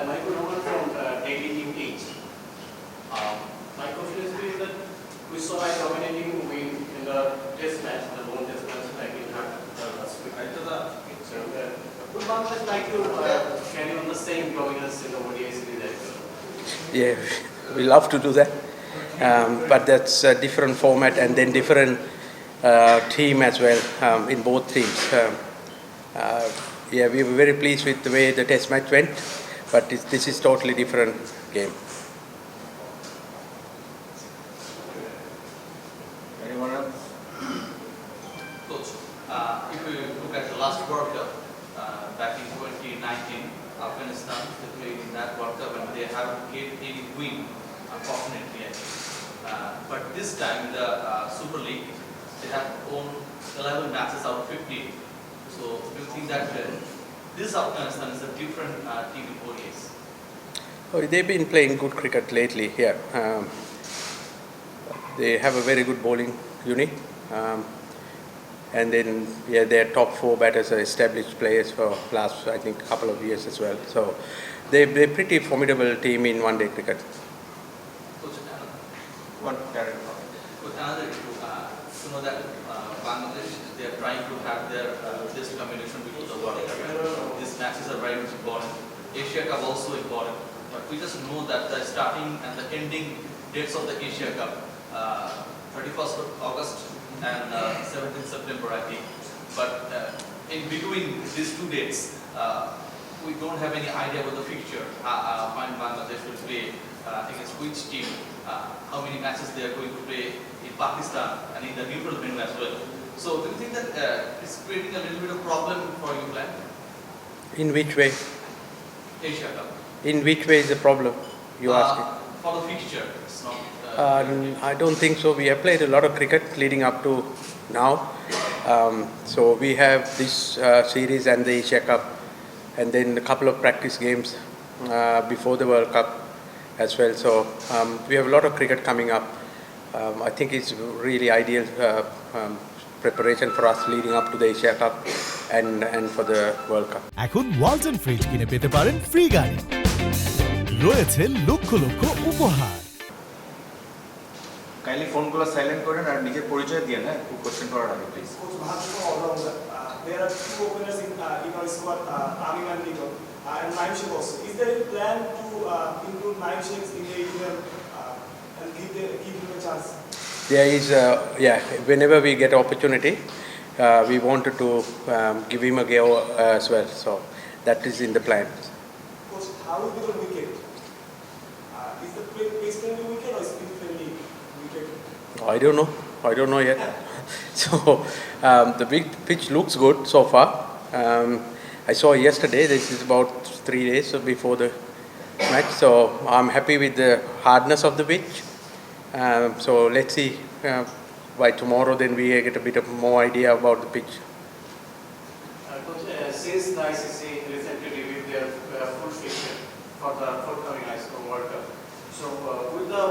Michael Roman from Daily Team 8. My question is that we saw a dominating win in the test match, the lone test match like in last week. So, would Bangladesh like to carry on the same dominance in the ODI series as well? Yeah, we love to do that. But that's a different format and then different team as well in both teams. Yeah, we were very pleased with the way the test match went, but this is totally different game. Anyone else? Coach, if we look at the last World Cup back in 2019, Afghanistan, they played in that World Cup and they haven't get any win, unfortunately. But this time in the Super League, they have won 11 matches out of 15. So do you think that this Afghanistan is a different team in ODIs? Oh, they've been playing good cricket lately here. They have a very good bowling unit. And then, yeah, their top 4 batters are established players for last, I think, couple of years as well. So they're pretty formidable team in one-day cricket. Another issue, you know that Bangladesh, they are trying to have their this combination before the World Cup. These matches are very much important. Asia Cup also important. But we just know that the starting and the ending dates of the Asia Cup, 31st of August and 17th September, I think. But in between these 2 dates, we don't have any idea about the fixture. When Bangladesh will play against which team, how many matches they are going to play in Pakistan and in the neutral venue as well. So do you think that it's creating a little bit of problem for you, plan? In which way? Asia Cup. In which way is the problem, you asking? For the fixture, it's not... I don't think so. We have played a lot of cricket leading up to now. So we have this series and the Asia Cup, and then a couple of practice games before the World Cup as well. So we have a lot of cricket coming up. I think it's really ideal preparation for us leading up to the Asia Cup and for the World Cup. এখন Walton fridge কিনে পেতে পারেন free গাড়ি, রয়েছে লক্ষ লক্ষ উপহার। Kindly ফোনগুলো silent করেন আর নিজের পরিচয় দিয়ে না কোশ্চেন করার আগে please. There are 2 openers in our squad, Amim and Nico, and Naim Sheikh also. Is there a plan to include Naim Sheikh in the 11 and give him a chance? There is, yeah, whenever we get opportunity, we wanted to give him a go as well. So that is in the plan. Coach, how will be the wicket? Is the pace-friendly wicket or spin-friendly wicket? I don't know yet. So the big pitch looks good so far. I saw yesterday, this is about 3 days before the match, so I'm happy with the hardness of the pitch. So let's see, by tomorrow then we get a bit of more idea about the pitch. Coach, since the ICC recently reviewed their full fixture for the forthcoming World Cup, so with the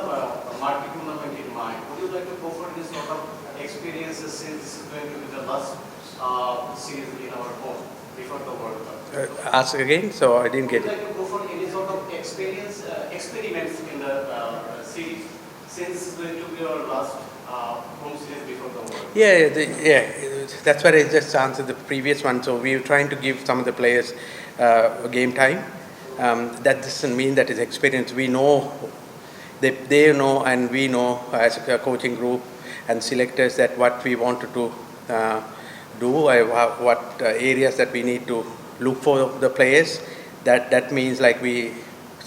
market tournament in mind, would you like to go for this sort of experiences since this is going to be the last series in our home before the World Cup? Ask again, so I didn't get Would you it. like to go for any sort of experiments in the series since this is going to be our last home series before the World Cup? Yeah, that's what I just answered the previous one. So we were trying to give some of the players game time. That doesn't mean that it's experience. We know, they know, and we know as a coaching group and selectors that what we wanted to do, what areas that we need to look for the players. That means like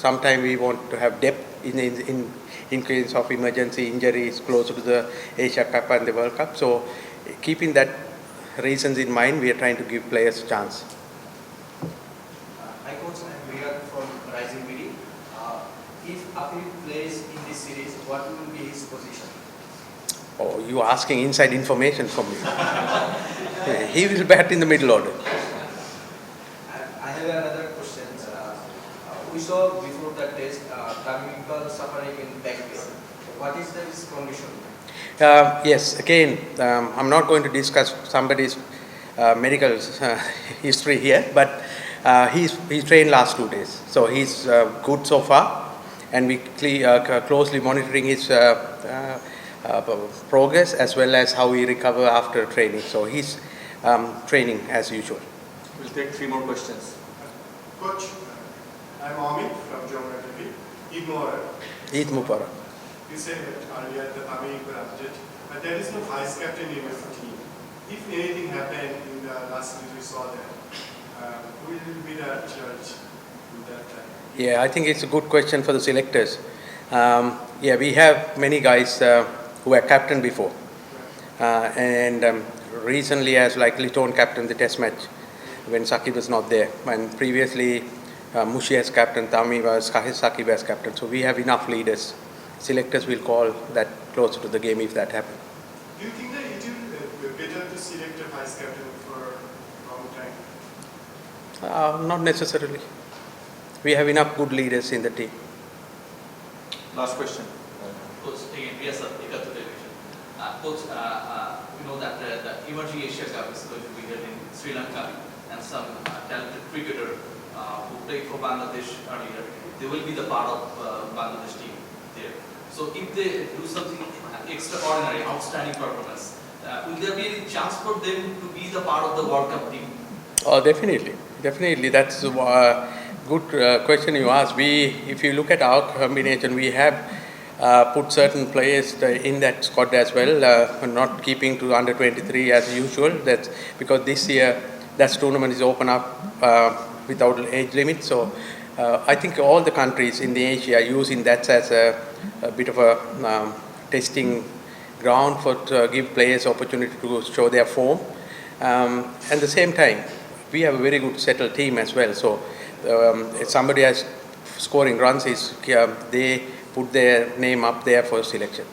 sometimes we want to have depth in case of emergency injuries closer to the Asia Cup and the World Cup. So keeping that reasons in mind, we are trying to give players a chance. Hi coach, I'm Virat from Rising BD. If Afif plays in this series, what will be his position? Oh, you are asking inside information from me. He will bat in the middle order. I have another question. We saw before the test, Tamikal suffering in back pain. What is his condition? Yes, again, I'm not going to discuss somebody's medical history here, but He's trained last 2 days, so he's good so far, and we closely monitoring his progress as well as how he recover after training. So he's training as usual. We'll take 3 more questions. Coach, I'm Amit from Jammu and Kashmir. Eid Mubarak. Eid Mubarak. You said that earlier that Tamil were updated, but there is no vice captain in the team. If anything happened in the last week we saw that, who will be the judge in that time? Yeah, I think it's a good question for the selectors. Yeah, we have many guys who were captain before, and recently as like Liton captain the test match when Saqib was not there, and previously Mushi as captain, Tami was Saqib as captain. So we have enough leaders. Selectors will call that closer to the game if that happens. Do you think that it will be better to select a vice captain for a long time? Not necessarily. We have enough good leaders in the team. Last question. Coach, again, we are Ekatu television. Coach, you know that the Emerging Asia Cup is going to be held in Sri Lanka, and some talented cricketer who played for Bangladesh earlier, they will be the part of Bangladesh team there. So if they do something extraordinary, outstanding performance, will there be any chance for them to be the part of the World Cup team? Oh, definitely. Definitely. That's a good question you asked. If you look at our combination, we have put certain players in that squad as well, not keeping to under 23 as usual. That's because this year that tournament is open up without age limit. So I think all the countries in the Asia are using that as a bit of a testing ground for to give players opportunity to show their form. At the same time, we have a very good settled team as well. So if somebody has scoring runs, they put their name up there for selection.